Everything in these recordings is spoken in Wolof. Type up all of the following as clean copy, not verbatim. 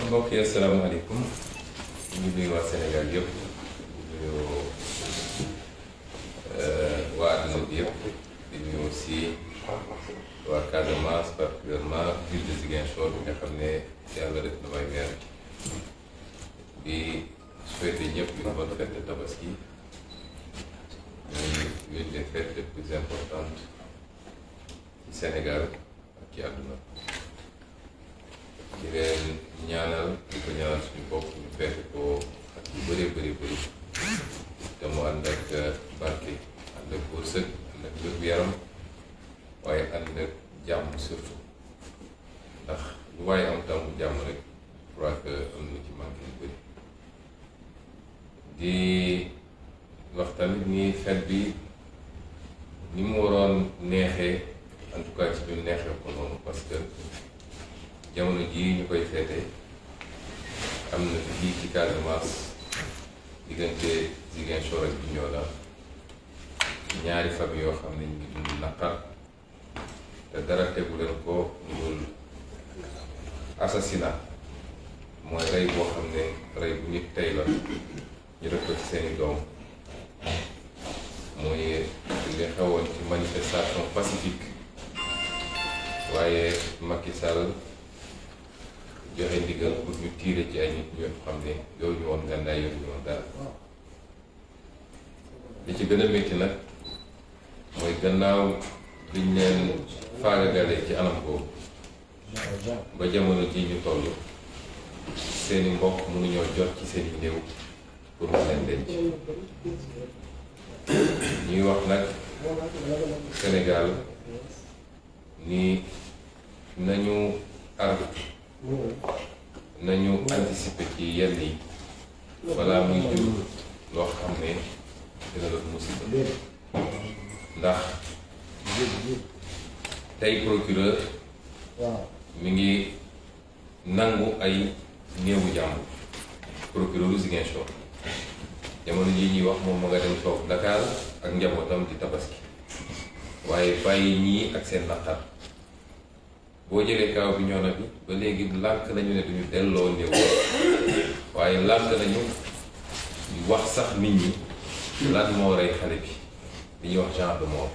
mbokk yi asalaamaaleykum ñu ngi nuyu waa Sénégal yëpp di nuyu waa àdduna bi yëpp di nuyu aussi waa Casamance particulièrement ville de Ziguinchor bi nga xam ne yàlla def na may weer di souhaiter ñëpp une bonne fête de Tabaski muy l'une des fêtes les plus importantes ci Sénégal ak ci àdduna di leen ñaanal di ko ñaanal suñu bopp ñu fekk ko ak yu bëree bëri te mu ànd ak barke ànd ak wërsëg ànd ak wér-gu-yaram waaye ànd ak jàmm surtout ndax lu waaye am tam jàmm rek je crois que am na ci manqué yu bëri di wax tamit ni fête bi ni mu waroon neexee en tout cas ci ñun neexee ko noonu parce que jamono jii ñu koy feete am na fii ci Casamance diggante Ziguinchor ak Bignona ñaari famille yoo xam ne ñu ngi dund naqar te dara tegu leen ko dul assassinat mooy rey boo xam ne rey bu nit tey la ñu def ko ci seeni doom mooy li xewoon ci manifestation pacifique waaye Macky Sall joxe ndigal pour ñu tiire ci ay nit ñoo xam ne yow ñu woon gànnaay yow ñu woon dara li ci gën a métti nag mooy gannaaw liñ leen faagagalee ci anam boobu ba jamono ji ñu toll seeni mbokk mënuñoo jot ci seeni néew pour mu leen denc ñuy wax nag Sénégal ni nañu arbitre nañu anticiper ci yenn yi balaa muy jur loo xam ne dina doon musiba ndax tey procureur mi ngi nangu ay néewu jàmbur procureur Ziguinchor jamono jii ñuy wax moom ma nga dem toog Dakar ak njabootam di tabaski waaye bàyyi ñii ak seen naqar boo jëlee kaw bi ñoona bi ba léegi lànk nañu ne duñu delloo néew waaye lànk nañu wax sax nit ñi lan moo rey xale bi li ñuy wax genre de mort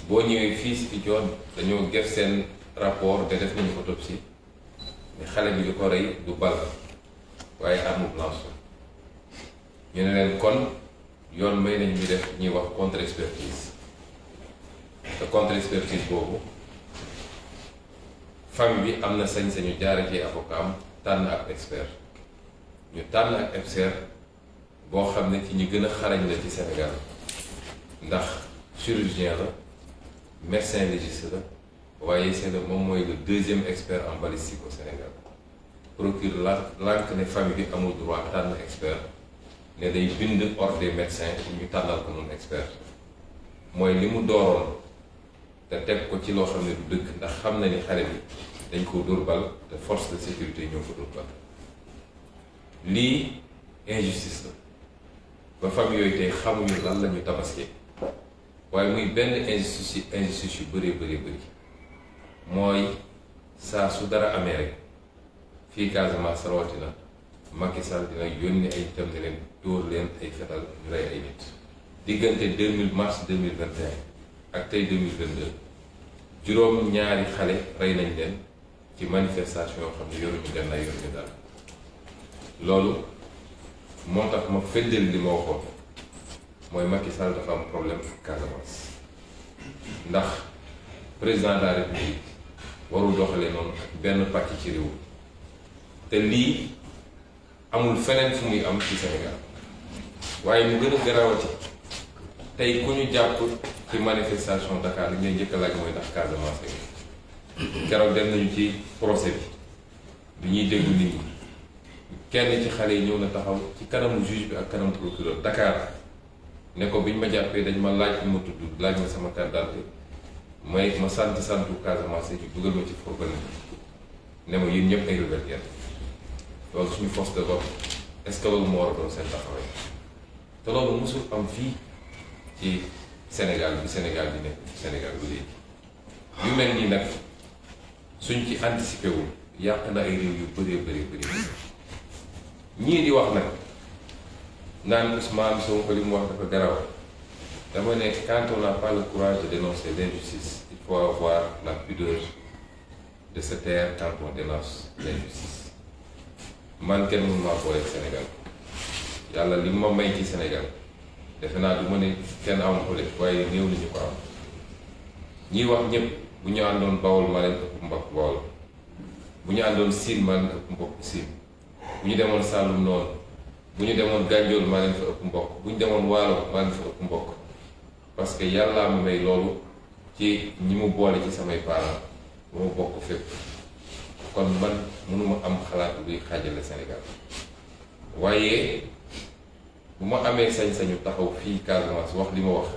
boo ñëwee fii si fi joon dañoo def seen rapport te def nañu autopsie ne xale bi li ko rey du bal waaye arme blanche ñu ne leen kon yoon may nañ ñu def ñuy wax contre expertise te contre expertise boobu famille bi am na sañ-sañu jaare ci avocat am tànn ak expert ñu tànn ak expert boo xam ne ci ñi gën a xarañ la ci Sénégal ndax chirurgien la médecin légiste la waaye c'est le moom mooy le deuxième expert en balistique au Sénégal procureur lànk ne famille bi amul droit tànn expert ne day bind ordre des médecins pour ñu tànnal ko noonu expert mooy li mu dooroon te teg ko ci loo xam ne du dëgg ndax xam na ni xale bi dañ ko dóor bal te force de sécurité ñoo ko dóor bal lii injustice la ba famille yooyu tey xamuñu lan la ñu tabaskee waaye muy benn injustice yu bëree bëri mooy saa su dara amee rek fii Casamance rawatina Macky Sall dina yónni ay itam ne leen dóor leen ay fetal ñu rey ay nit diggante mars 2021 ak tey 2022 juróom ñaari xale rey nañ leen ci manifestation yoo xam ne yoruñu gànnaay yoruñu dara loolu moo tax ma feddal li ma waxoon mooy Macky Sall dafa am problème ak Casamance ndax président de la République warul doxalee noonu ak benn pàcc ci réew te lii amul feneen fu muy am ci Sénégal waaye mu gën a garawati tey ku ñu jàpp ci manifestation Dakar li ñuy njëkk a laaj mooy ndax Casamance keroog dem nañu ci procès bi ñuy déglu nit ñi kenn ci xale yi ñëw na taxaw ci kanamu juge bi ak kanamu procureur Dakar ne ko biñ ma jàppee dañ ma laaj bi ma tudd laaj ma sama carte d'identité ma santu Casamance ñu dugal ma ci fourgonne ne ma yéen ñëpp ay rebelle ngeen loolu suñu force de vote est-ce que loolu moo war a doon seen taxawaay te loolu mosul am fii ci Sénégal bi Sénégal di nekk Sénégal bu léegi yu mel nii nag suñ ci anticipé wul yàq na ay réew yu bëri ñii di wax nag naan Ousmane Sonko li mu wax dafa garaw dama ne quand on n'a pas le courage de dénoncer l'injustice il faut avoir la pudeur de se taire quand on dénonce l'injustice. Man kenn mënu maa booleeg Sénégal yàlla li ma may ci Sénégal defe naa du ma ne kenn am ko lépp waaye néew nañu ko am ñiy wax ñëpp bu ñu àndoon Bawol maa leen ëpp mbokk Bawol bu ñu àndoon Siin maa leen ëpp mbokk Siin bu ñu demoon Saalum noonu bu ñu demoon Gànjool maa leen fa ëpp mbokk bu ñu demoon Waalo maa leen fa ëpp mbokk parce que yàllaa ma may loolu ci ñi mu boole ci samay parents ba ma bokk fépp kon man mënuma am xalaat luy xaajale Sénégal waaye bu ma amee sañ-sañu taxaw fii Casamance wax li ma wax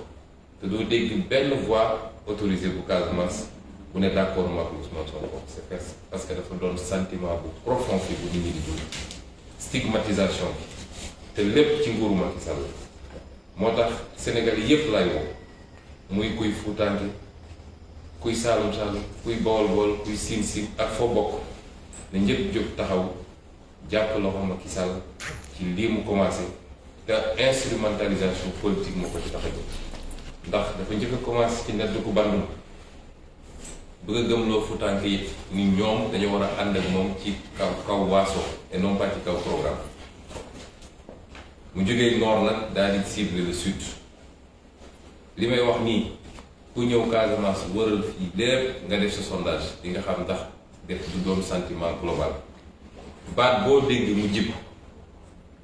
te doo dégg benn voix autorisée bu Casamance bu ne d'accord ma ak Ousmane Sonko c'est parce que dafa doon sentiment bu profond fi bu nit ñi di dund stigmatisation bi te lépp ci nguuru Macky Sall moo tax Sénégal yépp laay woo muy kuy Fuutaanke kuy Saalum Saalum kuy Bawol Bawol kuy Siin Siin ak foo bokk ne ñëpp jóg taxaw jàpp loxo Macky Sall ci lii mu commencé te instrumentalisation politique moo ko ci tax a jóg ndax dafa njëkk a commencé ci nedd ku bandum bëgg a gëmloo Fuutaanke yi ni ñoom dañu war a ànd ak moom ci kaw waaso et non pas ci kaw programme mu jógee nord nag daal di cibler le sud li may wax nii ku ñëw Casamance wëral fii lépp nga def sa sondage di nga xam ndax def du doon sentiment global baat boo dégg mu jib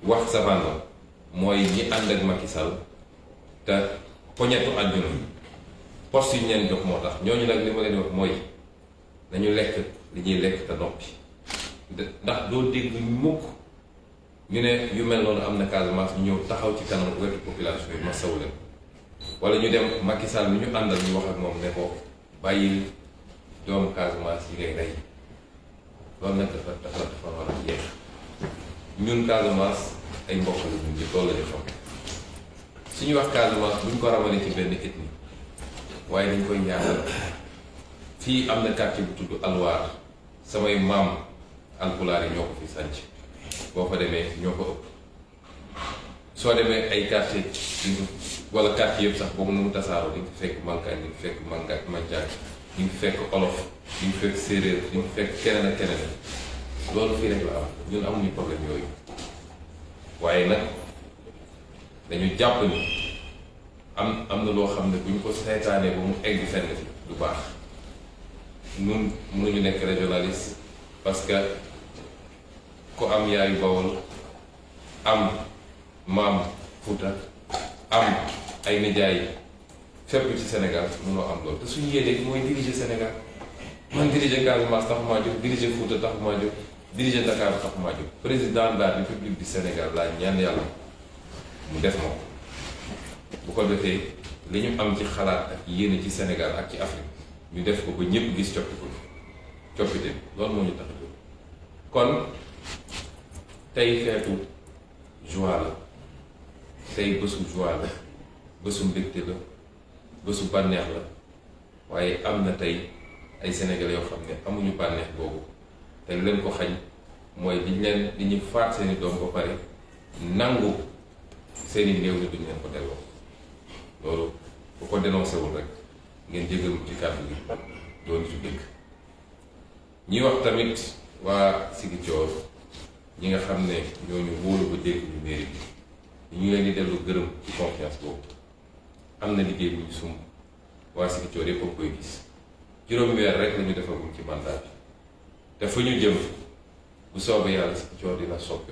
wax savano mooy ñi ànd ak Macky Sall te poñetu àdduna poste yi ñu leen jox moo tax ñooñu nag li ma leen wax mooy dañu lekk li ñuy lekk te noppi ndax doo dégg mukk ñu ne yu mel noonu am na Casamance ñu ñëw taxaw ci kanam wetu population yi ma saw leen wala ñu dem Macky Sall mi ñu àndal ñu wax ak moom ne ko bàyyil doomu Casamance yi ngay rey loolu nag dafa war a jeex ñun Casamance ay mbokk la ñun ñi loolu la ñu xam suñu wax Casamance buñ ko ramalee ci benn ethnie waaye dañ koy ñaanal fii am na quartier bu tudd Alwaar samay maam alpulaar yi ñoo ko fi sànc boo fa demee ñoo ko ëpp soo demee ay quartier wala quartier yëpp sax boobu nu mu tasaaroo di nga fekk Mankaan di nga fekk Manjaak di nga fekk olof di nga fekk séeréer di nga fekk keneen ak keneen loolu fii rek la am ñun amuñu problème yooyu waaye nag dañu jàpp ni am na loo xam ne bu ñu ko seetaanee ba mu egg fenn fi du baax ñun mënuñu nekk régionaliste parce que ku am yaayu Bawol am maam Fuuta am ay nijaay fépp ci Sénégal mënoo am loolu te suñu yéene mooy diriger Sénégal man diriger Casamance tax maa jóg diriger Fuuta tax maa jóg diriger Dakar tax maa jóg président de la République du Sénégal laa ñaan yàlla mu def ma ko bu ko defee li ñu am ci xalaat ak yéene ci Sénégal ak ci Afrique ñu def ko ba ñëpp gis coppite loolu moo ñu tax a jóg kon tey feetu joie la tey bésu joie la bésu mbégte la bésu bànneex la waaye am na tey ay Sénégalais yoo xam ne amuñu bànneex boobu te leen ko xañ mooy li ñu faat seeni doom ba pare nangu seeni néew ni duñ leen ko delloo loolu bu ko dénoncé wul rek ngeen jégal mu ci kàddu gi doon ci dëkk ñuy wax tamit waa Ziguinchor ñi nga xam ne ñooñu wóolu ba dégg ñu mairie bi ñu leen di dellu gërëm ci confiance boobu am na liggéey bu ñu sumb waa Ziguinchor yëpp a koy gis juróomi weer rek la ñu defagum ci mandat bi te fa ñu jëm bu soobee yàlla Ziguinchor dina soppi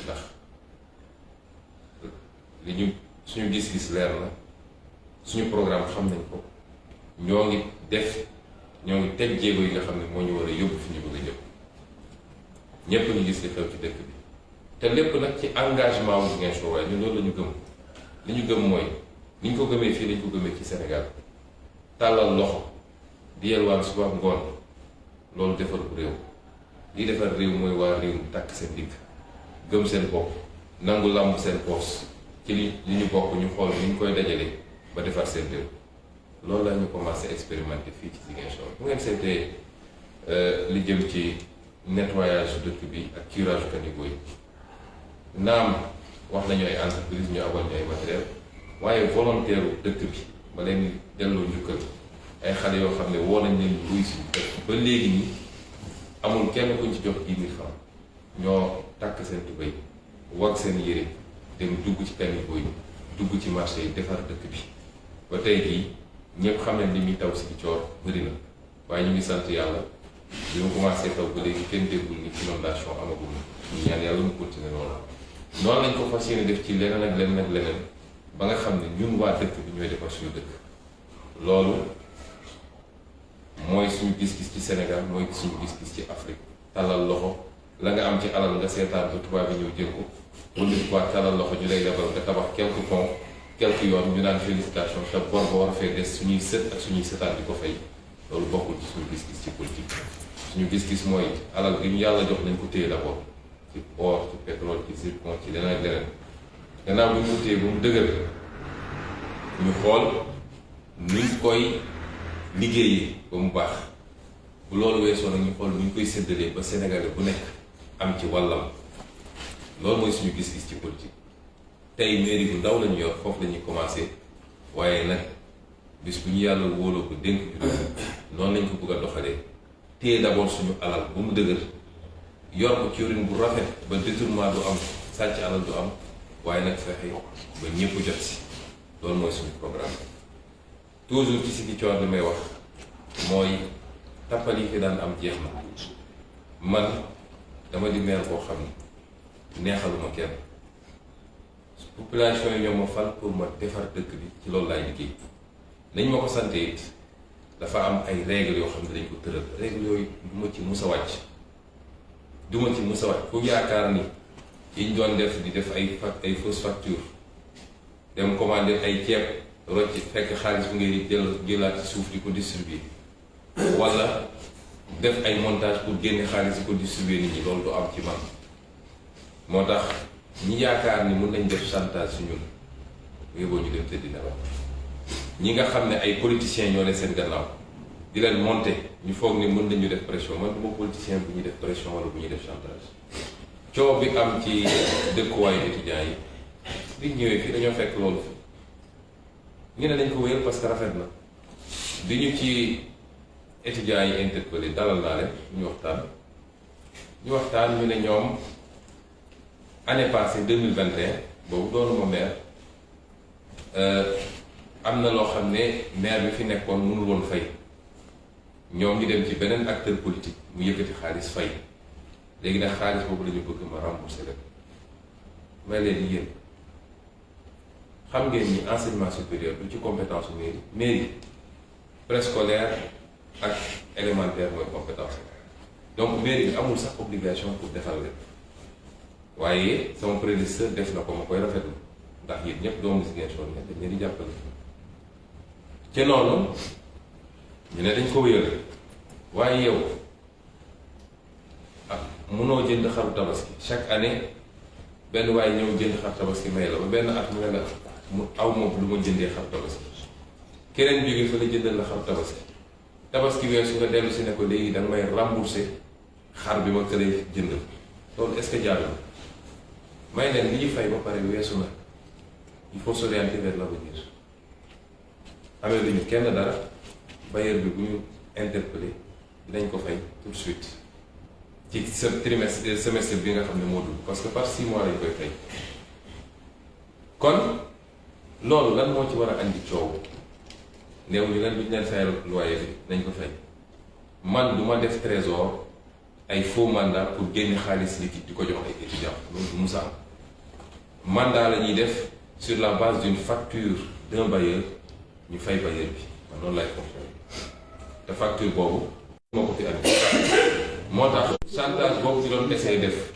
ndax li ñu suñu gis-gis leer na suñu programme xam nañ ko ñoo ngi teg jéego yi nga xam ne moo ñu war a yóbbu fi ñu bëgg a jëm ñépp ñu gis li xew ci dëkk bi te lépp nag ci engagement wu Ziguinchor waaye ñun loolu la ñu gëm li ñu gëm mooy ni ñu ko gëmee fii lañ ko gëmee ci Sénégal tàllal loxo di yelwaan suba ngoon loolu defar bu réew lii defar réew mooy waa réew mi takk seen digg gëm seen bopp nangu làmb seen poos ci li ñu bokk ñu xool ni ñu koy dajale ba defar seen réew loolu la ñu commencé expérimenter fii ci Ziguinchor bu ngeen seetee li jëm ci nettoyage dëkk bi ak curage caniveau yi naam wax nañu ay entreprise ñu abal ñu ay matériel waaye volontaire dëkk bi ba leen delloo njukkal ay xale yoo xam ne woo nañ leen buy si ba léegi nii amul kenn kuñ ci jox 10 000 francs ñoo takk seen tubéy wag seen yére dem dugg ci caniveau yi dugg ci marché yi defar dëkk bi ba tey jii ñëpp xam ne li muy taw si coor bëri na waaye ñu ngi sant yàlla bi mu commencé taw ba léegi kenn déggul ni inondation amagul ñu ñaan yàlla mu continuer noonu lañ ko fas yéene def ci leneen ak leneen ak leneen ba nga xam ne ñun waa dëkk bi ñooy defar suñu dëkk loolu mooy suñu gis-gis ci Sénégal mooy suñu gis-gis ci Afrique tàllal loxo la nga am ci alal nga seetaan ba tubaab bi ñëw jël ko wala quoi tàllal loxo ñu lay lebal nga tabax quelques ponts quelques yoon ñu naan félicitation te bor ba war a fee des suñuy sët ak suñuy sëtaat di ko fay loolu bokkul ci suñu gis-gis ci politique suñu gis-gis mooy alal gi ñu yàlla jox nañ ko téye d'abord ci or ci pétrole ci zircon ci leneen ak leneen gannaaw bi ñu ko téye ba mu dëgër ñu xool nuñ koy liggéeyee ba mu baax bu loolu weesoo nag ñu xool nuñ koy séddalee ba Sénégalais bu nekk am ci wàllam loolu mooy suñu gis-gis ci politique tey mairie bu ndaw lañu yor foofu la ñuy commencé waaye nag bis bu ñu yàlla wóoloo ko dénk ju noonu lañ ko bëgg a doxalee téye d'abord suñu alal ba mu dëgër yor ko ci yorin bu rafet ba détournement du am sàcc alal du am waaye nag fexe ba ñëpp jot si loolu mooy suñu programme toujours ci Ziguinchor li may wax mooy tappal yi fi daan am jeex na man dama di maire boo xam ne neexaluma kenn population yi ñoo ma fal pour ma defar dëkk bi ci loolu laay liggéey nañ ma ko sante it dafa am ay règles yoo xam ne dañ ko tëral règles yooyu du ma ci mus a wàcc ku yaakaar ni yiñ doon def di def ay fausse facture dem commander ay ceeb rocc fekk xaalis bu ngay jëlaat ci suuf di ko distribuer wala def ay montage pour génne xaalis di ko distribuer nit ñi loolu du am ci man moo tax ñi yaakaar ni mun nañ def chantage su ñun yóbboo ñu dem tëddi nelaw ñi nga xam ne ay politiciens ñoo ne seen gannaaw di leen monter ñu foog ni mën nañu def pression man du ma politicien bu ñuy def pression wala bu ñuy def chantage coow bi am ci dëkkuwaayu étudiants yi di ñëwee fii dañoo fekk loolu fi ñu ne dañ ko wéyal parce que rafet na bi ñu ci étudiants yi interpellé dalal naa leen ñu waxtaan ñu ne ñoom année passée 2021 boobu doonuma maire am na loo xam ne maire bi fi nekkoon mënul woon fay ñoom ñu dem ci beneen acteur politique mu yëkkati xaalis fay léegi nag xaalis boobu la ñu bëgg ma rembourser rek may leen yéen xam ngeen ni enseignement supérieur du ci compétence u mairie préscolaire ak élémentaire mooy compétence donc mairie bi amul sax obligation pour defal leen waaye sama prédécesseur def na ko ma koy rafetlu ndax yéen ñëpp doomu Ziguinchor ne dañ leen di jàppale ca noonu ñu ne dañ ko wéyal waaye yow munoo jënd xaru tabaski chaque année benn waaye ñëw jënd xar tabaski may la ba benn at mu ne la mu aw moom lu ma jëndee xar tabaski keneen jógee fa la jëndal la xar tabaski weesu nga dellu si ne ko léegi danga may rembourser xar bi ma këlee jëndal loolu est-ce que jaadu may leen li ñu fay ba pare weesu na il faut s'orienter vers l'avenir amee lu ñu kenn dara bailleur bi bu ñu interpellé dinañ ko fay tout de suite ci sa trimestre semestre bi nga xam ne moo dul parce que par 6 mois lañ koy fay kon loolu lan moo ci war a andi coow néew ñu leen bu ñu leen fayal loyer bi nañ ko fay man du ma def trésor ay faux mandat pour génne xaalis liquide di ko jox ay étudiants loolu du musa am mandat la ñuy def sur la base d'une facture d'un bailleur ñu fay bailleur bi man noonu lay fonctionner te facture boobu moo ko fi andi moo tax chantage boobu ci doon essayé def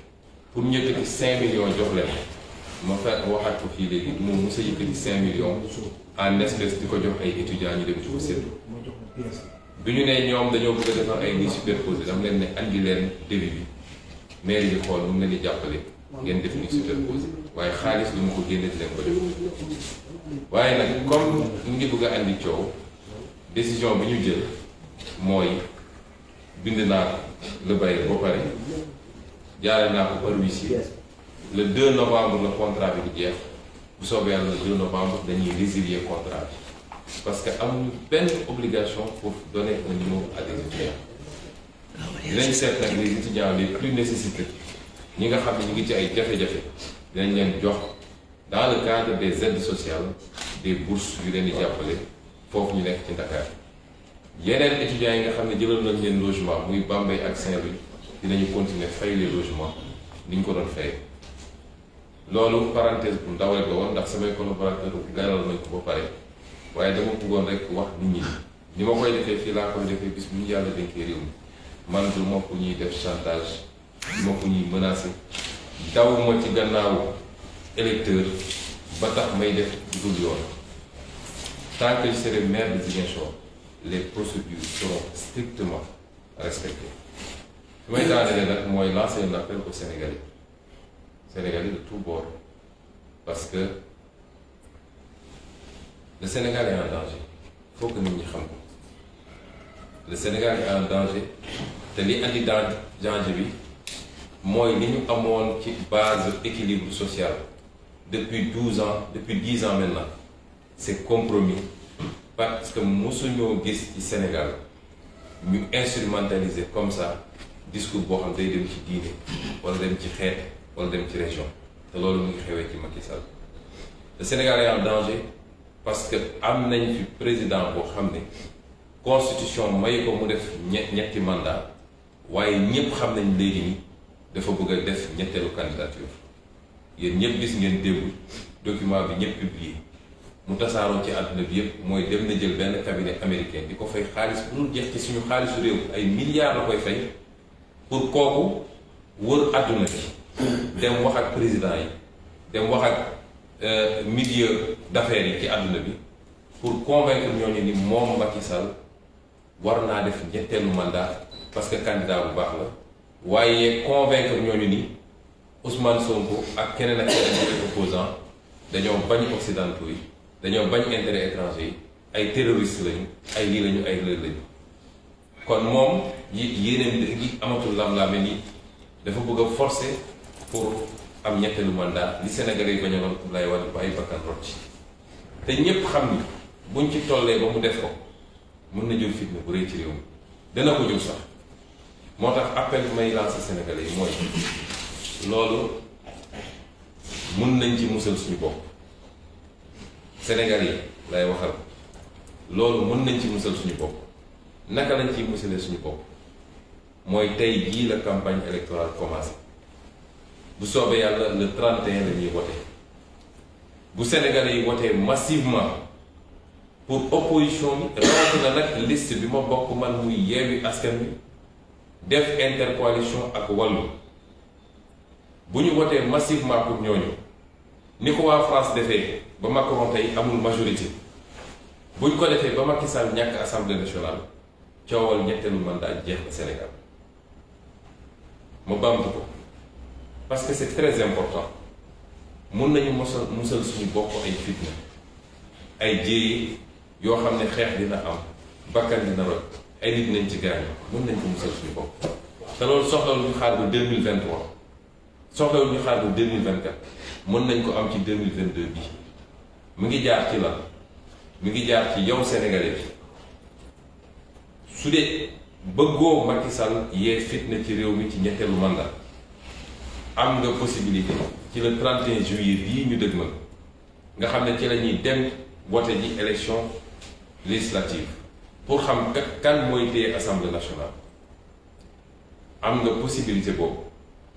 pour ñu yëkkati 5 millions jox leen ma fekk waxaat ko fii léegi moom mos a yëkkati 5 millions en espèce di ko jox ay étudiants ñu dem ci ko séddu bi ñu ne ñoom dañoo bëgg a defar ay lits superposés dama leen ne andi leen débit bi mairie bi xool nu mu leen di jàppale ngeen def lits superposés waaye xaalis lu mu ko génne di leen ko def waaye nag comme mu ngi bëgg a andi coow décision bi ñu jël mooy bind naa le bailleur ba pare jaaree naa ko par huissier le 2 novembre le contrat bi di jeex bu soobee yàlla le 2 novembre dañuy résilier contrat bi parce que amuñu benn obligation pour donner un numéro à des étudiants dinañ seet nag les étudiants les plus nécessités ñi nga xam ne ñu ngi ci ay jafe-jafe dinañ leen jox dans le cadre des aides sociales des bourses yu leen di jàppale foofu ñu nekk ci Dakar yeneen étudiants yi nga xam ne jëlal nañ leen logement muy Bambey ak Saint-Louis dinañu continuer fay les logements ni ñu ko doon fayee loolu parenthèse bu ndaw rek la woon ndax samay collaborateurs gaaral nañ ko ba pare waaye dama bëggoon rek wax nit ñi ni ma koy defee fii laa koy defee bis bu ñu yàlla dénkee réew mi man du ma ko ñuy def chantage du ma ko ñuy menacer daw ma ci gannaaw électeur ba tax may def dul yoon tant que je serai maire de Ziguinchor les procédures seront strictement respectées fi may daanelee nag mooy lancer un appel aux Sénégalais de tous bords parce que le Sénégal est en danger il faut que nit ñi xam ko le Sénégal est en danger te li andi danger bi mooy li ñu amoon ci base équilibre social depuis 12 ans depuis 10 ans maintenant c'est compromis parce que mosuñoo gis ci Sénégal ñu instrumentaliser comme ça discours boo xam day dem ci diine wala dem ci xeet wala dem ci région te loolu mu ngi xewee ci Macky Sall le Sénégal est en danger parce que am nañ fi président boo xam ne constitution may ko mu def ñetti mandat waaye ñëpp xam nañ léegi ni dafa bëgg a def ñetteelu candidature yéen ñëpp gis ngeen démb document bi ñëpp publié mu tasaaroo ci àdduna bi yëpp mooy dem na jël benn cabinet américain di ko fay xaalis bu dul jeex ci suñu xaalisu réew ay milliards la koy fay pour kooku wër àdduna bi dem wax ak président yi dem wax ak milieu d'affaires yi ci àdduna bi pour convaincre ñooñu ni moom Macky Sall war naa def ñetteelu mandat parce que candidat bu baax la waaye convaincre ñooñu ni Ousmane Sonko ak keneen ak keneen ak opposant dañoo bañ occidentaux yi dañoo bañ intérêt étranger yi ay terroristes lañu ay lii lañu ay lël lañu kon moom yéeneen gi amatul lam-laame ni dafa bëgg a forcer pour am ñetteelu mandat li Sénégalais yi bañaloon Abdoulaye Wade ba ay bakkan rot ci te ñépp xam ni buñ ci tollee ba mu def ko mën na jël fitna bu rëy ci réew mi dana ko jël sax moo tax appel bi may lancer Sénégalais yi mooy loolu mun nañ ci musal suñu bopp Sénégalais yi lay waxal loolu mën nañ ci musal suñu bopp naka lañ ciy musalee suñu bopp mooy tey jii la campagne électorale commencé bu soobee yàlla le 31 la ñuy voté bu Sénégalais yi voté massivement pour opposition bi rawatina nag liste bi ma bokk man muy Yewwi Askan Wi def intercoalition ak Wallu bu ñu voté massivement pour ñooñu ni ko waa France defee ba Macron tey amul majorité bu ñu ko defee ba Macky Sall ñàkk assemblée nationale coowal ñetteelu mandat jeex na Sénégal ma bamtu ko parce que c'est très important mun nañu musal suñu bopp ay fitna ay jéeyi yoo xam ne xeex dina am bakkan dina rot ay nit nañ ci gaañu mun nañ ko musal suñu bopp te loolu soxlawul ñu xaar ba 2023 soxlawul ñu xaar ba 2024 mën nañ ko am ci 2022 bi mu ngi jaar ci la mi ngi jaar ci yow Sénégalais bi su dee bëggoo Macky Sall yee fitna ci réew mi ci ñetteelu mandat am nga possibilité ci le 31 juillet bii ñu dëgmal nga xam ne ci la ñuy dem voté ji élection législative pour xam kan mooy téye assemblée nationale am nga possibilité boobu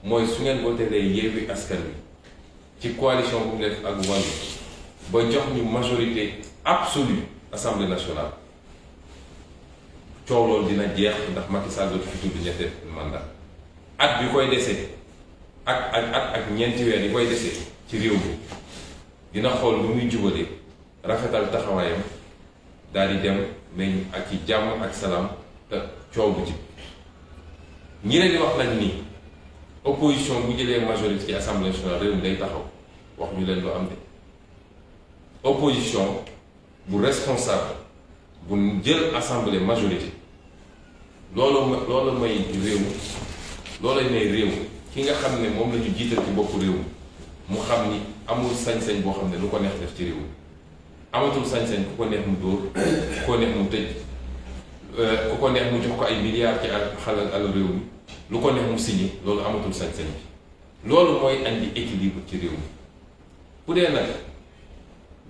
mooy su ngeen voté lay Yewwi Askan Wi ci coalition bu mu def ak Wallu ba jox ñu majorité absolue assemblée nationale coow loolu dina jeex ndax Macky Sall dootu fi tudd ñetteel mandat at bi koy desee ak ñeenti weer yi koy desee ci réew mi dina xool lu muy jubale rafetal taxawaayam daal di dem nañ ak ci jàmm ak salaam te coow bu jib ñi leen di wax nañ ni opposition bu jëlee majorité ci assemblée nationale réew mi day taxaw wax ñu leen lu am de opposition bu responsable bu jël assemblée majorité loolu may réew loolu may réew ki nga xam ne moom la ñu jiital ci boppu réew mu xam ni amul sañ-sañ boo xam ne lu ko neex def ci réew amatul sañ-sañ ku ko neex mu dóor ku ko neex mu tëj ku ko neex mu jox ko ay milliards ci alal réew mi lu ko neex mu signé loolu amatul sañ-sañ bi loolu mooy andi équilibre ci réew mi bu dee nag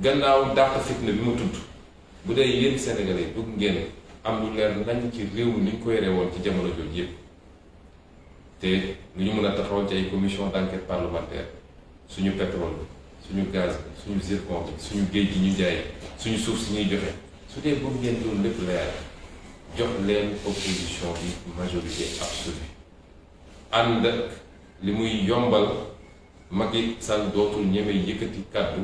gannaaw dàq fitna bi ma tudd bu dee yéen Sénégalais bëgg ngeen am lu leer nañ ci réew mi ni ñu ko yore woon ci jamono jooju yëpp te lu ñu mën a taxawal ci ay commission d'enquête parlementaire suñu pétrole suñu gaz suñu zircon suñu géej gi ñu jaay suñu suuf si ñuy joxe su dee bëgg ngeen loolu lépp leer jox leen opposition bi majorité absolue ànd ak li muy yombal Macky Sall dootul ñeme yëkkati kàddu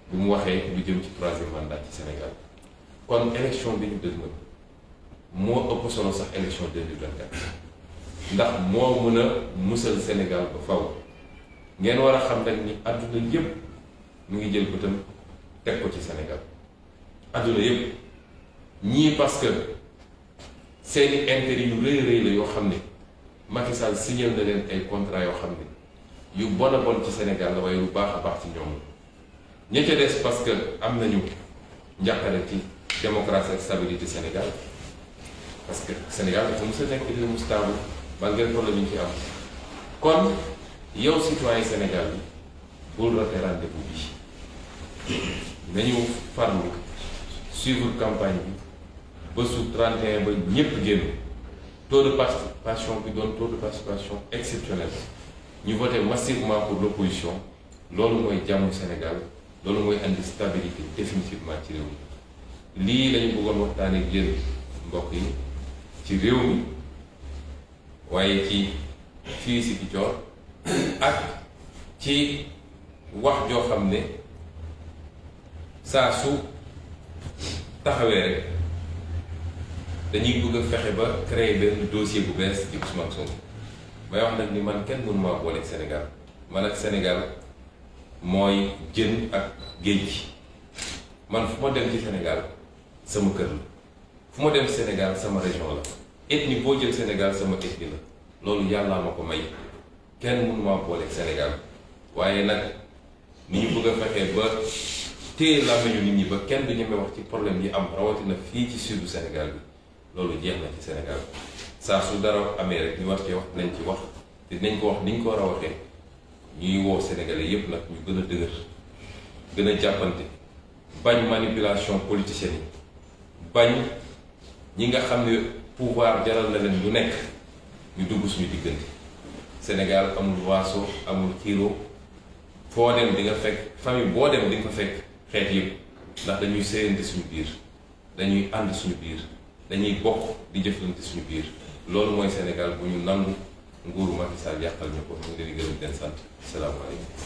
bi mu waxee lu jëm ci troisième mandat ci Sénégal kon élection bi ñu dëgmal moo ëpp solo sax élection 2024 ndax moo mën a musal Sénégal ba faw ngeen war a xam rek ni adduna yépp mu ngi jël bëtam teg ko ci Sénégal adduna yépp ñii parce que seeni intérêt yu rëy rëy la yoo xam ne Macky Sall signé na leen ay contrat yoo xam ne yu bon a bon ci Sénégal la waaye lu baax a baax ci ñoom ña ca des parce que am nañu njàqare ci démocratie ak stabilité Sénégal parce que Sénégal dafa mos a nekk réew mu stable malgré problème yi ñu ci am kon yow citoyen Sénégal bi bul rater rendez-vous bi nañu farlu suivre campagne bi ba su 31 ba ñépp génn taux de participation bi doon taux de participation exceptionnel ñu voté massivement pour l'opposition loolu mooy jàmmu Sénégal loolu mooy andi stabilité définitivement ci réew mi lii lañu bëggoon waxtaanee ak yéen mbokk yi ci réew mi waaye ci fii si Ziguinchor ak ci wax joo xam ne saa su taxawee rek dañuy bëgg a fexe ba créer benn dossier bu bees ci Ousmane Sonko may wax nag ni man kenn mënu maa booleeg Sénégal man ak Sénégal mooy jën ak géej gi man fu ma dem ci Sénégal sama kër la fu ma dem Sénégal sama région la ethnie boo jël Sénégal sama ethnie la loolu yàllaa ma ko may kenn mënu maa booleeg Sénégal waaye nag ni ñu bëgg a fexee ba téye làmmiñu nit ñi ba kenn du ñeme wax ci problème yi am rawatina fii ci sudu Sénégal bi loolu jeex na ci Sénégal saa su dara amee rek ñu war cee wax dinañ ci wax te dinañ ko wax ni ñu ko war a waxee ñuy woo Sénégalais yépp nag ñu gën a dëgër gën a jàppante bañ manipulation politicienne yi bañ ñi nga xam ne pouvoir jaral na leen lu nekk ñu dugg suñu diggante Sénégal amul waaso amul xiiroo foo dem di nga fekk famille boo dem di nga fa fekk xeet yëpp ndax dañuy séyante suñu biir dañuy ànd suñu biir dañuy bokk di jëflante suñu biir loolu mooy Sénégal bu ñu nangu nguuru Macky Sall yàqal ñu ko ñu ngi leen di gërëm di leen sant salaamaaleykum